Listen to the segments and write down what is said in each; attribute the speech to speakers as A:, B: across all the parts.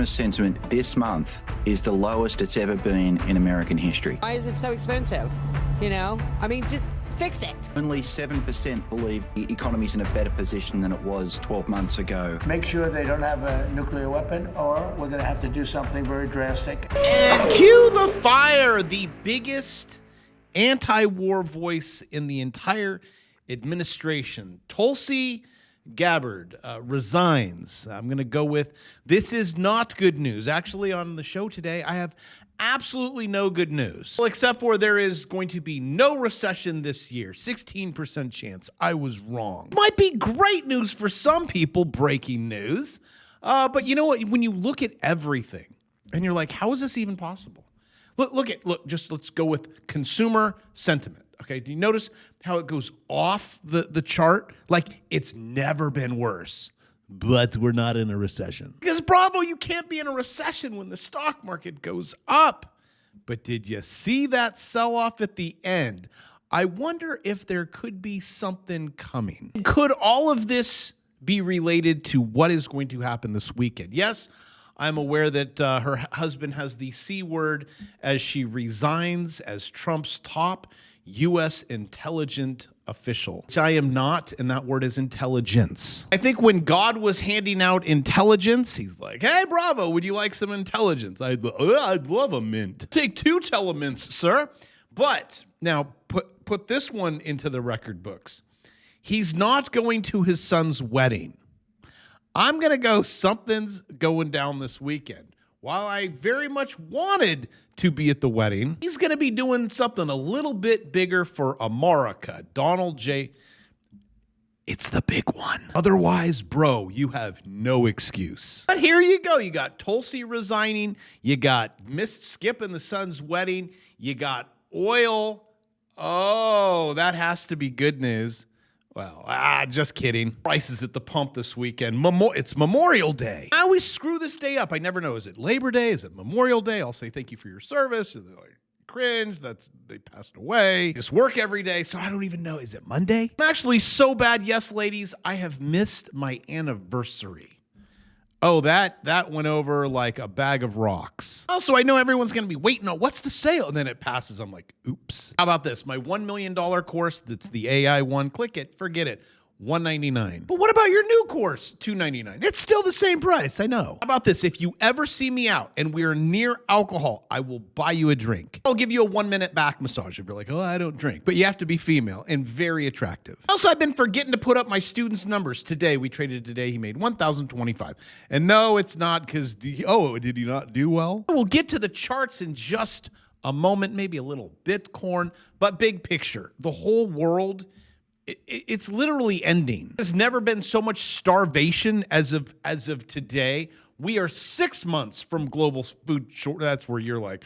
A: consumer sentiment this month is the lowest it's ever been in American history.
B: Why is it so expensive? I mean, just fix it.
A: Only 7% believe the economy's in a better position than it was 12 months ago.
C: Make sure they don't have a nuclear weapon, or we're going to have to do something very drastic.
D: And cue the fire, the biggest anti-war voice in the entire administration. Tulsi Gabbard resigns. I'm going to go with, this is not good news. Actually, on the show today, I have absolutely no good news. Well, except for there is going to be no recession this year. 16% chance. I was wrong. Might be great news for some people, breaking news. But you know what? When you look at everything and you're like, how is this even possible? Look, just let's go with consumer sentiment. Okay, do you notice how it goes off the chart? Like, it's never been worse, but we're not in a recession. Because, bravo, you can't be in a recession when the stock market goes up. But did you see that sell-off at the end? I wonder if there could be something coming. Could all of this be related to what is going to happen this weekend? Yes, I'm aware that her husband has the C word as she resigns as Trump's top U.S. intelligent official, which I am not, and that word is intelligence. I think when God was handing out intelligence, he's like, hey, bravo, would you like some intelligence? I'd love a mint. Take 2 telemints, sir. But now put this one into the record books. He's not going to his son's wedding. I'm going to go, something's going down this weekend. While I very much wanted to be at the wedding, he's going to be doing something a little bit bigger for America. Donald J. It's the big one. Otherwise, bro, you have no excuse. But here you go. You got Tulsi resigning. You got missed Skip and the son's wedding. You got oil. Oh, that has to be good news. Well, just kidding. Prices at the pump this weekend. It's Memorial Day. I always screw this day up. I never know. Is it Labor Day? Is it Memorial Day? I'll say thank you for your service. They're like, cringe. They passed away. Just work every day, so I don't even know. Is it Monday? I'm actually so bad. Yes, ladies, I have missed my anniversary. Oh, that went over like a bag of rocks. Also, I know everyone's going to be waiting on what's the sale, and then it passes. I'm like, oops. How about this? My $1 million course, that's the AI one. Click it, forget it. $199. But what about your new course? $299. It's still the same price, I know. How about this? If you ever see me out and we're near alcohol, I will buy you a drink. I'll give you a 1-minute back massage if you're like, oh, I don't drink. But you have to be female and very attractive. Also, I've been forgetting to put up my students' numbers. Today, we traded today. He made $1,025. And no, it's not because, did he not do well? We'll get to the charts in just a moment, maybe a little Bitcoin, but big picture. The whole world, it's literally ending. There's never been so much starvation as of today. We are 6 months from global food shortage. That's where you're like,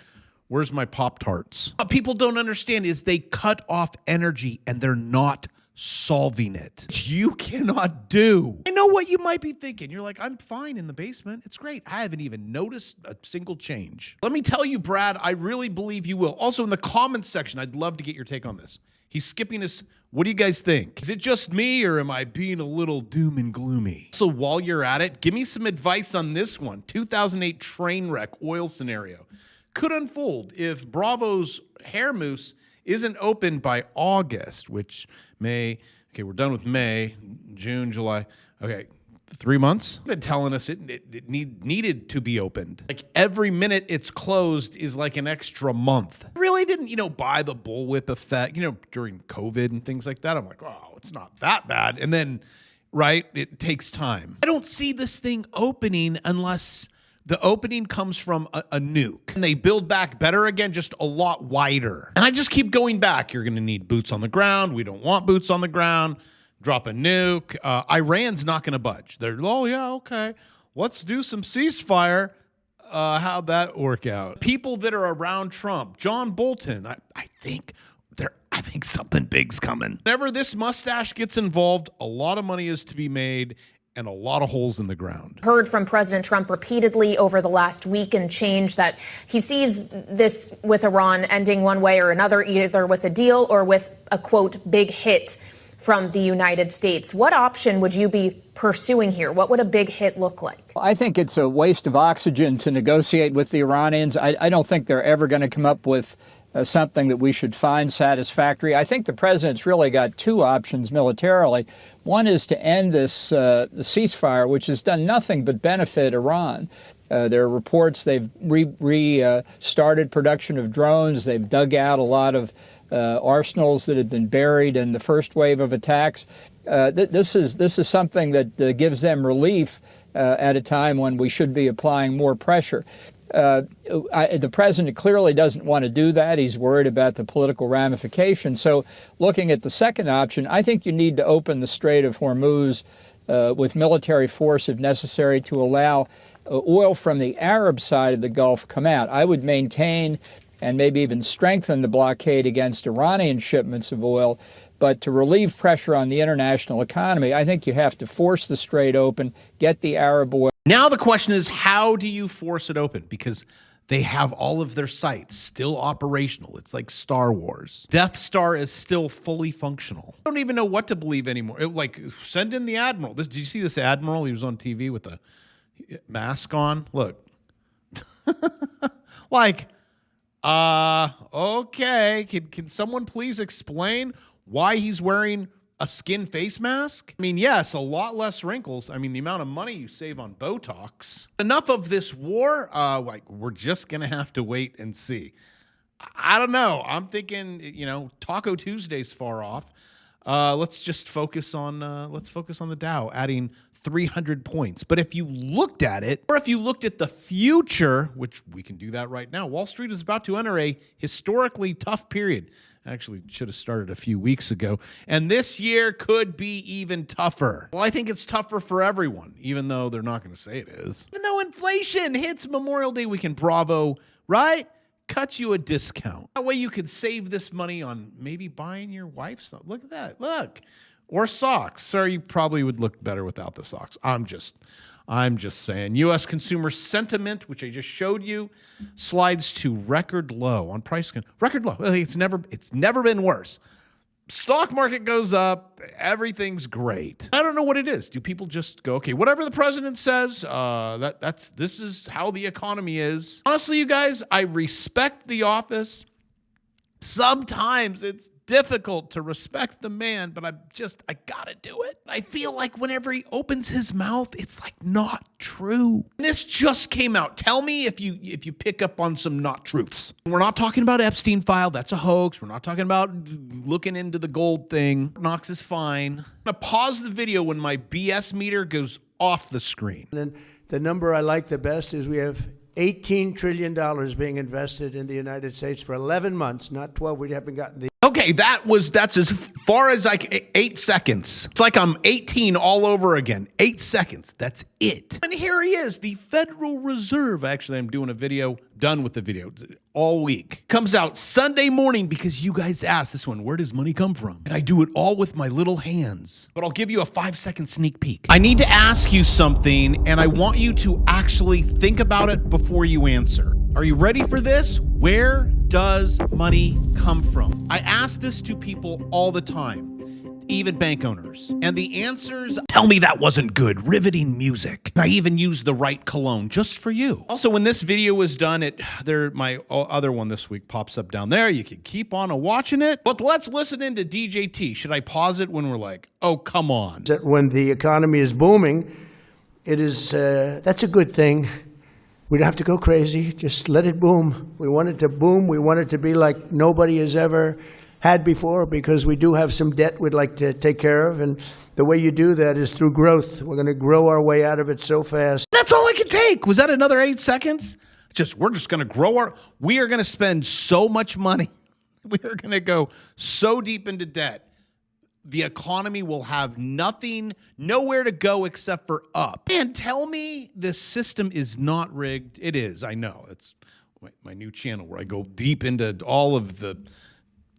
D: where's my Pop-Tarts? What people don't understand is they cut off energy and they're not solving it. You cannot do. I know what you might be thinking. You're like, I'm fine in the basement. It's great. I haven't even noticed a single change. Let me tell you, Brad, I really believe you will. Also, in the comments section, I'd love to get your take on this. He's skipping us. What do you guys think? Is it just me, or am I being a little doom and gloomy? So while you're at it, give me some advice on this one. 2008 train wreck oil scenario could unfold if Bravo's hair mousse isn't open by August, which May. Okay, we're done with May, June, July. Okay, 3 months. I've been telling us it needed to be opened. Like every minute it's closed is like an extra month. I really didn't, buy the bullwhip effect, during COVID and things like that. I'm like, oh, it's not that bad. And then, right, it takes time. I don't see this thing opening unless the opening comes from a nuke. And they build back better again, just a lot wider. And I just keep going back. You're going to need boots on the ground. We don't want boots on the ground. Drop a nuke. Iran's not going to budge. They're, oh, yeah, okay. Let's do some ceasefire. How'd that work out? People that are around Trump, John Bolton, I think something big's coming. Whenever this mustache gets involved, a lot of money is to be made and a lot of holes in the ground.
E: Heard from President Trump repeatedly over the last week and change that he sees this with Iran ending one way or another, either with a deal or with a, quote, big hit from the United States. What option would you be pursuing here? What would a big hit look like?
F: I think it's a waste of oxygen to negotiate with the Iranians. I don't think they're ever going to come up with something that we should find satisfactory. I think the president's really got two options militarily. One is to end this the ceasefire, which has done nothing but benefit Iran. There are reports they've restarted production of drones. They've dug out a lot of arsenals that had been buried in the first wave of attacks. This is something that gives them relief at a time when we should be applying more pressure. The president clearly doesn't want to do that. He's worried about the political ramifications. So looking at the second option, I think you need to open the Strait of Hormuz with military force if necessary to allow oil from the Arab side of the Gulf come out. I would maintain and maybe even strengthen the blockade against Iranian shipments of oil. But to relieve pressure on the international economy, I think you have to force the strait open, get the Arab oil.
D: Now the question is, how do you force it open? Because they have all of their sites still operational. It's like Star Wars. Death Star is still fully functional. I don't even know what to believe anymore. Send in the admiral. Did you see this admiral? He was on TV with a mask on. Look. Okay. Can someone please explain why he's wearing a skin face mask? I mean, yes, a lot less wrinkles. I mean, the amount of money you save on Botox. Enough of this war. We're just going to have to wait and see. I don't know. I'm thinking, Taco Tuesday's far off. Let's just focus on the Dow, adding 300 points. But if you looked at it, or if you looked at the future, which we can do that right now, Wall Street is about to enter a historically tough period. Actually, should have started a few weeks ago. And this year could be even tougher. Well, I think it's tougher for everyone, even though they're not going to say it is. Even though inflation hits Memorial Day weekend, Bravo, right? Cuts you a discount. That way you could save this money on maybe buying your wife something. Look at that. Look. Or socks. Sir, you probably would look better without the socks. I'm just saying. U.S. consumer sentiment, which I just showed you, slides to record low on price. Record low. It's never been worse. Stock market goes up. Everything's great. I don't know what it is. Do people just go, okay, whatever the president says, this is how the economy is. Honestly, you guys, I respect the office. Sometimes it's difficult to respect the man, but I gotta do it. I feel like whenever he opens his mouth, it's like not true. This just came out. Tell me if you pick up on some not truths. We're not talking about Epstein file. That's a hoax. We're not talking about looking into the gold thing. Knox is fine. I'm gonna pause the video when my BS meter goes off the screen.
C: And the number I like the best is we have $18 trillion being invested in the United States for 11 months, not 12. We haven't gotten the...
D: Okay, that's as far as 8 seconds. It's like I'm 18 all over again. 8 seconds. That's it. And here he is, the Federal Reserve. Actually, I'm doing a video, done with the video all week. Comes out Sunday morning because you guys asked this one, where does money come from? And I do it all with my little hands. But I'll give you a 5-second sneak peek. I need to ask you something, and I want you to actually think about it before you answer. Are you ready for this? Where does money come from? I ask this to people all the time, even bank owners. And the answers, tell me that wasn't good. Riveting music. I even used the right cologne just for you. Also, when this video was done, my other one this week pops up down there. You can keep on watching it. But let's listen into DJT. Should I pause it when we're like, oh, come on?
C: When the economy is booming, that's a good thing. We don't have to go crazy. Just let it boom. We want it to boom. We want it to be like nobody has ever had before, because we do have some debt we'd like to take care of. And the way you do that is through growth. We're going to grow our way out of it so fast.
D: That's all I could take. Was that another 8 seconds? We're just going to grow we are going to spend so much money. We are going to go so deep into debt. The economy will have nowhere to go except for up. And tell me this system is not rigged. It is, I know. It's my new channel where I go deep into all of the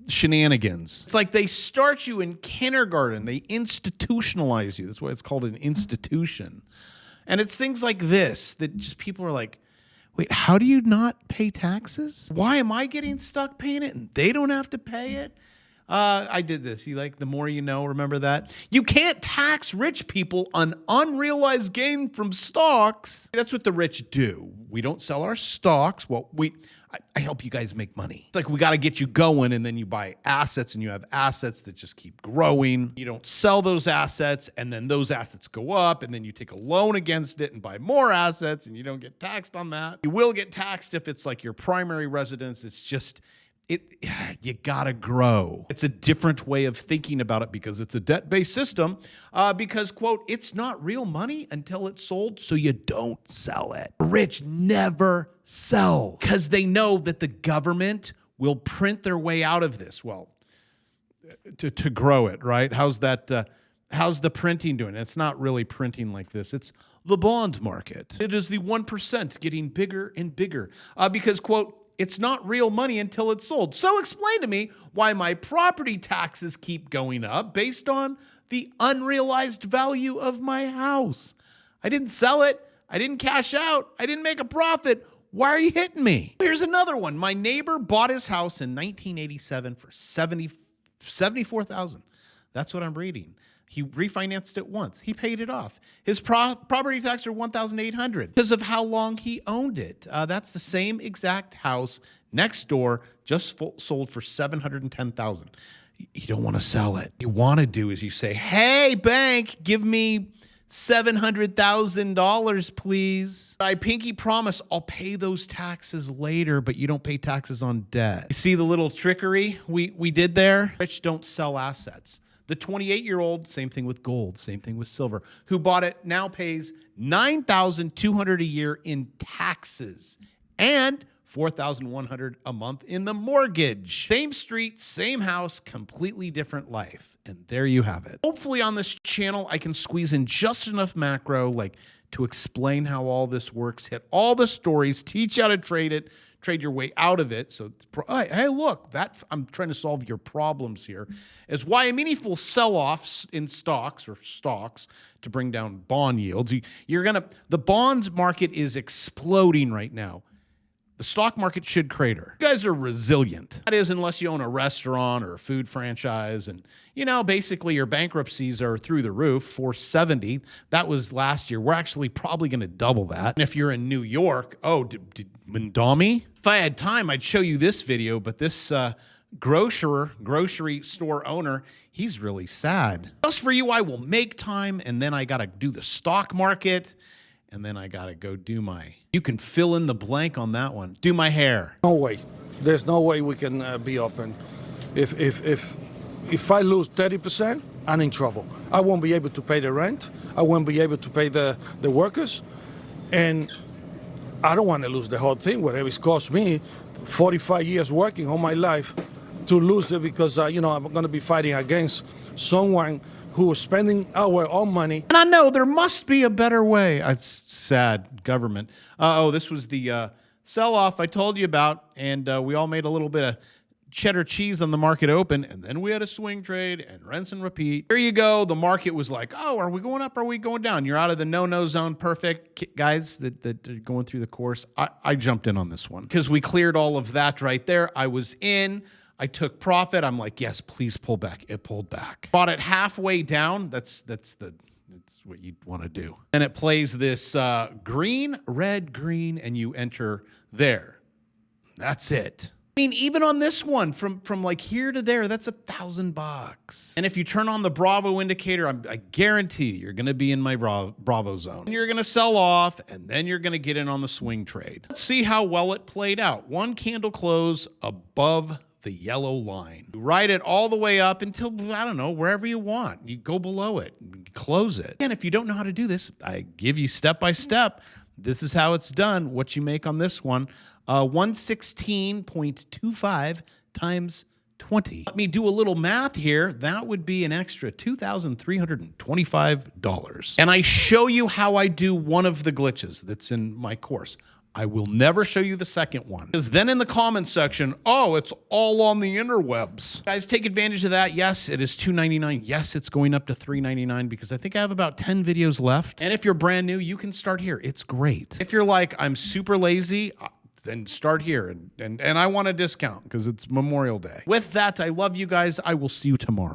D: shenanigans. It's like they start you in kindergarten. They institutionalize you. That's why it's called an institution. And it's things like this that just people are like, wait, how do you not pay taxes? Why am I getting stuck paying it and they don't have to pay it? I did this. You like the more you know, remember that? You can't tax rich people on unrealized gain from stocks. That's what the rich do. We don't sell our stocks. Well, I help you guys make money. It's like we got to get you going, and then you buy assets, and you have assets that just keep growing. You don't sell those assets, and then those assets go up, and then you take a loan against it and buy more assets, and you don't get taxed on that. You will get taxed if it's like your primary residence. It's just... you gotta grow. It's a different way of thinking about it because it's a debt-based system. Because, quote, it's not real money until it's sold, so you don't sell it. Rich never sell because they know that the government will print their way out of this. Well, to grow it, right? How's that? How's the printing doing? It's not really printing like this. It's the bond market. It is the 1% getting bigger and bigger because, quote, it's not real money until it's sold. So explain to me why my property taxes keep going up based on the unrealized value of my house. I didn't sell it. I didn't cash out. I didn't make a profit. Why are you hitting me? Here's another one. My neighbor bought his house in 1987 for $74,000. That's what I'm reading. He refinanced it once. He paid it off. His property tax are $1,800 because of how long he owned it. That's the same exact house next door, just sold for $710,000. You don't want to sell it. What you want to do is you say, "Hey, bank, give me $700,000, please. I pinky promise I'll pay those taxes later, but you don't pay taxes on debt." You see the little trickery we did there? Rich don't sell assets. The 28-year-old, same thing with gold, same thing with silver, who bought it now pays $9,200 a year in taxes and $4,100 a month in the mortgage. Same street, same house, completely different life. And there you have it. Hopefully on this channel, I can squeeze in just enough macro to explain how all this works, hit all the stories, teach you how to trade it, trade your way out of it. So, hey, look, I'm trying to solve your problems here. Is why a meaningful sell-offs in stocks to bring down bond yields. The bond market is exploding right now. The stock market should crater. You guys are resilient. That is, unless you own a restaurant or a food franchise. And, basically your bankruptcies are through the roof, 470. That was last year. We're actually probably going to double that. And if you're in New York, Mandami? If I had time, I'd show you this video, but this grocery store owner, he's really sad. Just for you, I will make time, and then I got to do the stock market. And then I got to go do you can fill in the blank on that one. Do my hair.
G: No way. There's no way we can be open. If I lose 30%, I'm in trouble. I won't be able to pay the rent. I won't be able to pay the workers. And I don't want to lose the whole thing, whatever it's cost me 45 years working all my life to lose it because, I'm going to be fighting against someone who is spending our own money.
D: And I know there must be a better way. It's sad, government. This was the sell-off I told you about, and we all made a little bit of cheddar cheese on the market open, and then we had a swing trade and rinse and repeat. Here you go. The market was like, are we going up or are we going down? You're out of the no-no zone. Perfect. Guys that are going through the course, I jumped in on this one because we cleared all of that right there. I was in. I took profit. I'm like, yes, please pull back. It pulled back. Bought it halfway down. That's what you want to do. And it plays this green, red, green, and you enter there. That's it. I mean, even on this one, from like here to there, that's $1,000. And if you turn on the Bravo indicator, I guarantee you're going to be in my Bravo zone. And you're going to sell off, and then you're going to get in on the swing trade. Let's see how well it played out. One candle close above the yellow line. You ride it all the way up until, wherever you want. You go below it, close it. And if you don't know how to do this, I give you step by step. This is how it's done. What you make on this one, 116.25 times 20. Let me do a little math here. That would be an extra $2,325. And I show you how I do one of the glitches that's in my course. I will never show you the second one. Because then in the comments section, it's all on the interwebs. Guys, take advantage of that. Yes, it is $2.99. Yes, it's going up to $3.99 because I think I have about 10 videos left. And if you're brand new, you can start here. It's great. If you're like, I'm super lazy, then start here. And I want a discount because it's Memorial Day. With that, I love you guys. I will see you tomorrow.